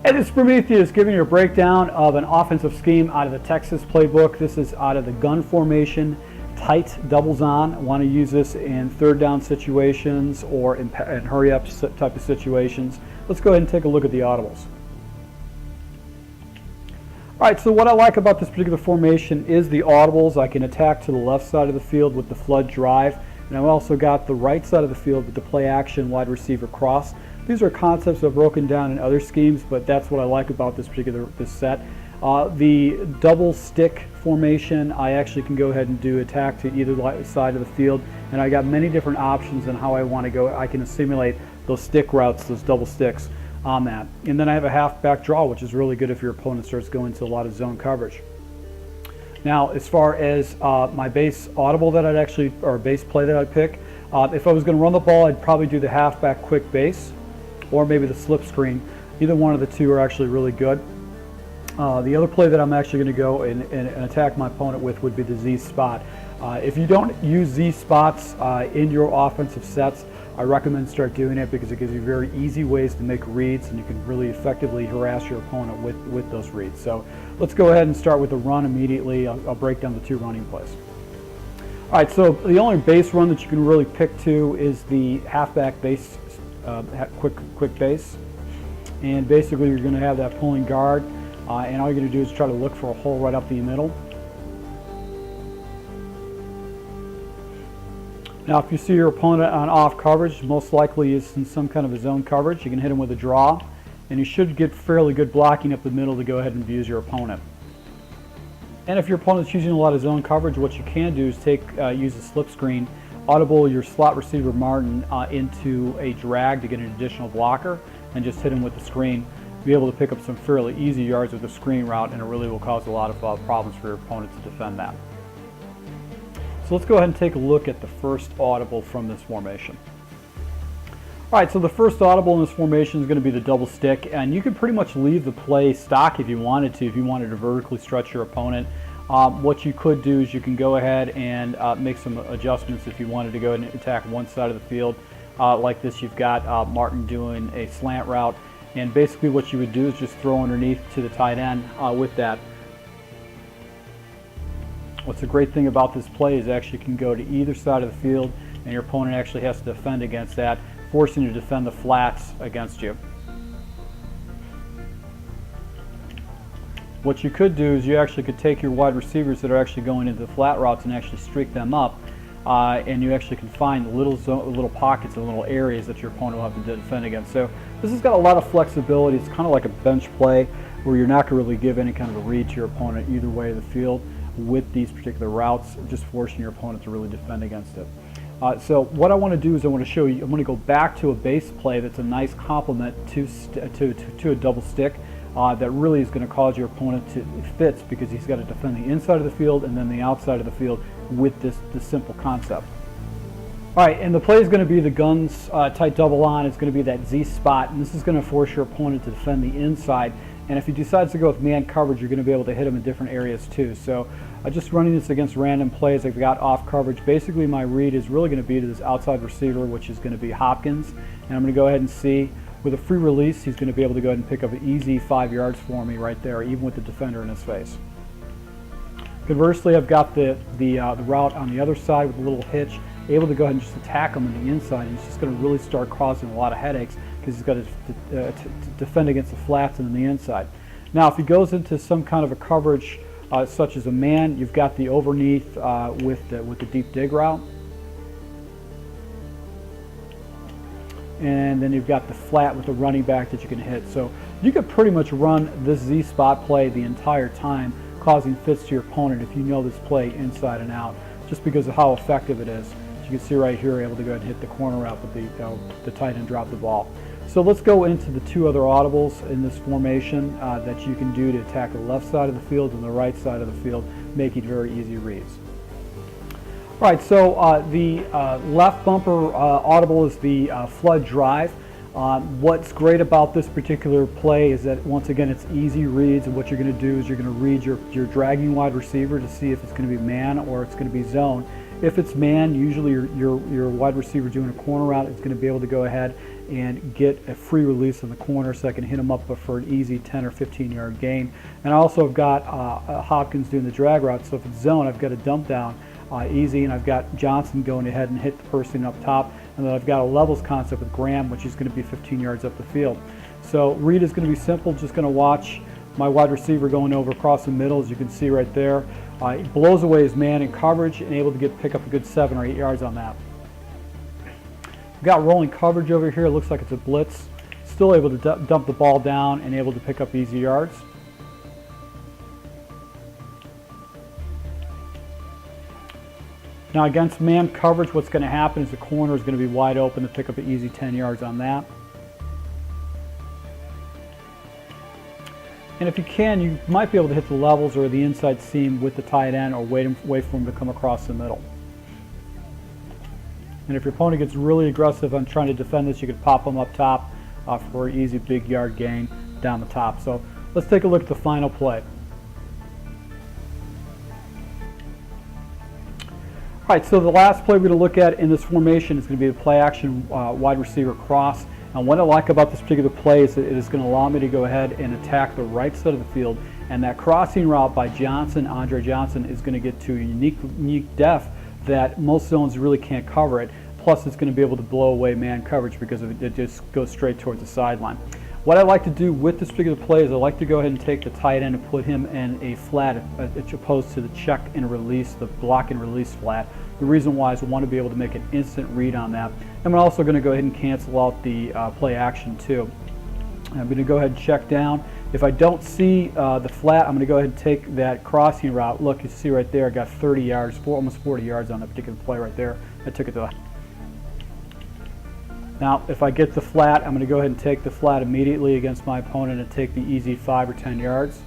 Hey, this is Prometheus giving you a breakdown of an offensive scheme out of the Texas playbook. This is out of the gun formation, tight doubles on. I want to use this in third down situations or in hurry up type of situations. Let's go ahead and take a look at the audibles. All right, so what I like about this particular formation is the audibles. I can attack to the left side of the field with the flood drive, and I've also got the right side of the field with the play action wide receiver cross. These are concepts that are broken down in other schemes, but that's what I like about this set. The double stick formation, I actually can go ahead and do attack to either side of the field, and I got many different options on how I want to go. I can simulate those stick routes, those double sticks on that. And then I have a halfback draw, which is really good if your opponent starts going to a lot of zone coverage. Now, as far as my base audible that or base play that I'd pick, if I was going to run the ball, I'd probably do the halfback quick base, or maybe the slip screen. Either one of the two are actually really good. The other play that I'm actually going to go and attack my opponent with would be the Z spot. If you don't use Z spots in your offensive sets, I recommend start doing it because it gives you very easy ways to make reads, and you can really effectively harass your opponent with those reads. So let's go ahead and start with the run immediately. I'll break down the two running plays. All right, so the only base run that you can really pick to is the halfback base, quick base. And basically you're going to have that pulling guard, and all you're going to do is try to look for a hole right up the middle. Now, if you see your opponent on off coverage, most likely is in some kind of a zone coverage. You can hit him with a draw, and you should get fairly good blocking up the middle to go ahead and abuse your opponent. And if your opponent's using a lot of zone coverage, what you can do is use a slip screen, audible your slot receiver Martin into a drag to get an additional blocker, and just hit him with the screen. Be able to pick up some fairly easy yards with the screen route, and it really will cause a lot of problems for your opponent to defend that. So let's go ahead and take a look at the first audible from this formation. All right, so the first audible in this formation is going to be the double stick, and you can pretty much leave the play stock if you wanted to vertically stretch your opponent. What you could do is you can go ahead and make some adjustments if you wanted to go ahead and attack one side of the field. Like this, you've got Martin doing a slant route, and basically what you would do is just throw underneath to the tight end with that. What's the great thing about this play is actually you can go to either side of the field, and your opponent actually has to defend against that, forcing you to defend the flats against you. What you could do is you actually could take your wide receivers that are actually going into the flat routes and actually streak them up, and you actually can find little pockets and little areas that your opponent will have to defend against. So this has got a lot of flexibility. It's kind of like a bench play where you're not going to really give any kind of a read to your opponent either way of the field with these particular routes, just forcing your opponent to really defend against it. So what I want to do is I want to show you, I'm going to go back to a base play that's a nice complement to a double stick that really is going to cause your opponent to fits because he's got to defend the inside of the field and then the outside of the field with this simple concept. All right, and the play is going to be the guns tight double on. It's going to be that Z spot, and this is going to force your opponent to defend the inside. And if he decides to go with man coverage, you're going to be able to hit him in different areas too. So just running this against random plays, I've got off coverage. Basically, my read is really going to be to this outside receiver, which is going to be Hopkins. And I'm going to go ahead and see, with a free release, he's going to be able to go ahead and pick up an easy 5 yards for me right there, even with the defender in his face. Conversely, I've got the route on the other side with a little hitch, able to go ahead and just attack him on the inside. And he's just going to really start causing a lot of headaches because he's got to defend against the flats and the inside. Now, if he goes into some kind of a coverage such as a man, you've got the overneath with the deep dig route, and then you've got the flat with the running back that you can hit. So you could pretty much run this Z spot play the entire time, causing fits to your opponent if you know this play inside and out, just because of how effective it is. As you can see right here, able to go ahead and hit the corner route with the tight end drop the ball. So let's go into the two other audibles in this formation that you can do to attack the left side of the field and the right side of the field, making very easy reads. All right, so the left bumper audible is the flood drive. What's great about this particular play is that, once again, it's easy reads, and what you're going to do is you're going to read your dragging wide receiver to see if it's going to be man or it's going to be zone, If it's man, usually your wide receiver doing a corner route is going to be able to go ahead and get a free release in the corner so I can hit him up for an easy 10 or 15 yard gain. And I also have got Hopkins doing the drag route, so if it's zone, I've got a dump down easy, and I've got Johnson going ahead and hit the person up top, and then I've got a levels concept with Graham, which is going to be 15 yards up the field. So read is going to be simple, just going to watch my wide receiver going over across the middle, as you can see right there. He blows away his man in coverage and able to pick up a good 7 or 8 yards on that. We've got rolling coverage over here. It looks like it's a blitz. Still able to dump the ball down and able to pick up easy yards. Now against man coverage, what's going to happen is the corner is going to be wide open to pick up an easy 10 yards on that. And if you can, you might be able to hit the levels or the inside seam with the tight end, or wait for him to come across the middle. And if your opponent gets really aggressive on trying to defend this, you could pop them up top for an easy big yard gain down the top. So let's take a look at the final play. All right, so the last play we're going to look at in this formation is going to be the play action wide receiver cross. And what I like about this particular play is that it is going to allow me to go ahead and attack the right side of the field. And that crossing route by Andre Johnson, is going to get to a unique depth that most zones really can't cover it. Plus, it's going to be able to blow away man coverage because it just goes straight towards the sideline. What I like to do with this particular play is I like to go ahead and take the tight end and put him in a flat as opposed to the check and release, the block and release flat. The reason why is I want to be able to make an instant read on that. And we're also going to go ahead and cancel out the play action too. I'm going to go ahead and check down. If I don't see the flat, I'm going to go ahead and take that crossing route. Look, you see right there, I got 30 yards, almost 40 yards on that particular play right there. I took it to. Now, if I get the flat, I'm going to go ahead and take the flat immediately against my opponent and take the easy 5 or 10 yards.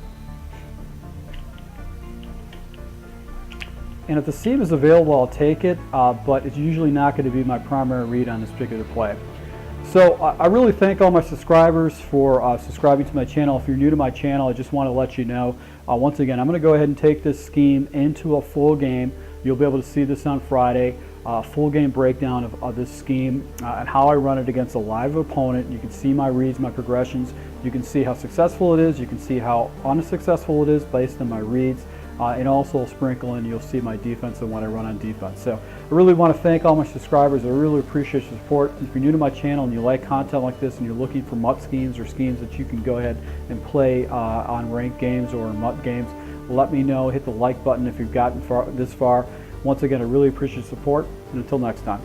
And if the seam is available, I'll take it, but it's usually not going to be my primary read on this particular play. So I really thank all my subscribers for subscribing to my channel. If you're new to my channel, I just want to let you know, once again, I'm going to go ahead and take this scheme into a full game. You'll be able to see this on Friday. Full game breakdown of this scheme and how I run it against a live opponent. You can see my reads, my progressions. You can see how successful it is. You can see how unsuccessful it is based on my reads. And also sprinkle in, you'll see my defense and what I run on defense. So I really want to thank all my subscribers. I really appreciate your support. If you're new to my channel and you like content like this and you're looking for MUT schemes or schemes that you can go ahead and play on ranked games or MUT games, let me know. Hit the like button if you've gotten this far. Once again, I really appreciate your support, and until next time.